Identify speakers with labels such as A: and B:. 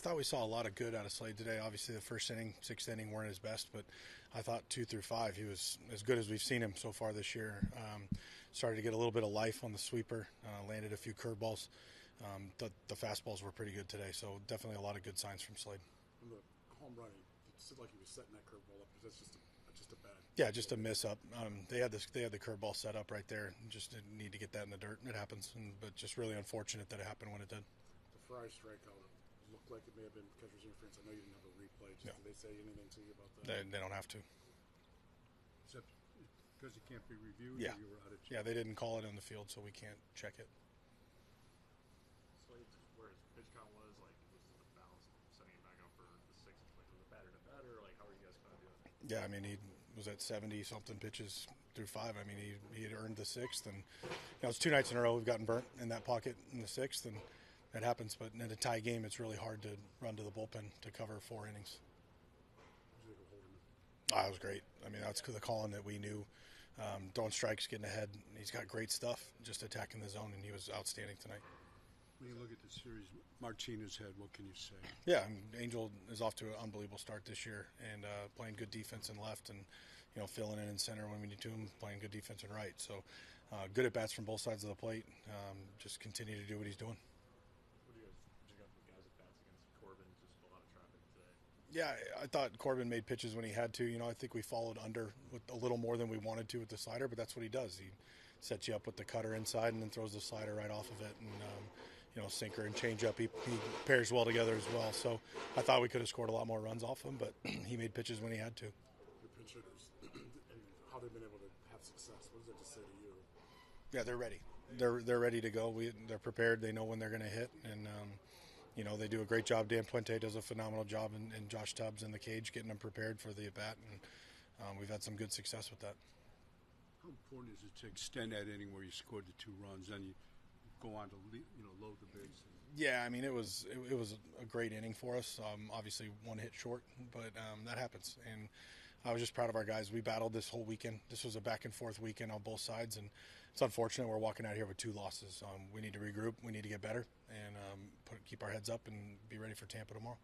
A: thought we saw a lot of good out of Slade today. Obviously, the first inning, sixth inning weren't his best, but I thought 2 through 5 he was as good as we've seen him so far this year. Started to get a little bit of life on the sweeper, landed a few curveballs. The fastballs were pretty good today, so definitely a lot of good signs from Slade.
B: On the home run, it seemed like he was setting that curveball up. That's just a bad.
A: Yeah, just a miss up. They had the curveball set up right there. Just didn't need to get that in the dirt. It happens, but just really unfortunate that it happened when it did.
B: The Fry strikeout looked like it may have been catcher's interference. I know you didn't have a replay. Did they say anything to you about that?
A: They don't have to.
C: Except because it can't be reviewed.
A: Yeah.
C: Or you were out of
A: Yeah, they didn't call it in the field, so we can't check it.
D: Slade, where his pitch count was, like, was the balance setting it back up for the sixth? Like, was it better to better? Like, how are you guys kind of doing?
A: Yeah, I mean, he was at 70-something pitches through 5. I mean, he had earned the sixth, and it's 2 nights in a row we've gotten burnt in that pocket in the sixth, and that happens. But in a tie game, it's really hard to run to the bullpen to cover 4 innings. It was great. I mean, that's the calling that we knew. Throwing strikes, getting ahead. He's got great stuff, just attacking the zone, and he was outstanding tonight.
C: When you look at the series Martinez had, what can you say?
A: Yeah, I mean, Angel is off to an unbelievable start this year, and playing good defense in left, and filling in center when we need to. Him playing good defense in right. So good at bats from both sides of the plate. Just continue to do what he's doing.
D: What do you got for guys at bats against Corbin? Just a lot of traffic today.
A: Yeah, I thought Corbin made pitches when he had to. I think we followed under with a little more than we wanted to with the slider, but that's what he does. He sets you up with the cutter inside and then throws the slider right off of it. And sinker and changeup, he pairs well together as well. So I thought we could have scored a lot more runs off him, but he made pitches when he had to.
B: Your pinch hitters and how they've been able to have success. What does that just say to you?
A: Yeah, they're ready. They're ready to go. They're prepared. They know when they're going to hit, and they do a great job. Dan Puente does a phenomenal job, and Josh Tubbs in the cage getting them prepared for the at bat, and we've had some good success with that.
C: How important is it to extend that inning where you scored the 2 runs and you go on to load the base?
A: Yeah, I mean it was a great inning for us. Obviously 1 hit short, but that happens, and I was just proud of our guys. We battled this whole weekend. This was a back and forth weekend on both sides, and it's unfortunate we're walking out here with 2 losses. We need to regroup. We need to get better and keep our heads up and be ready for Tampa tomorrow.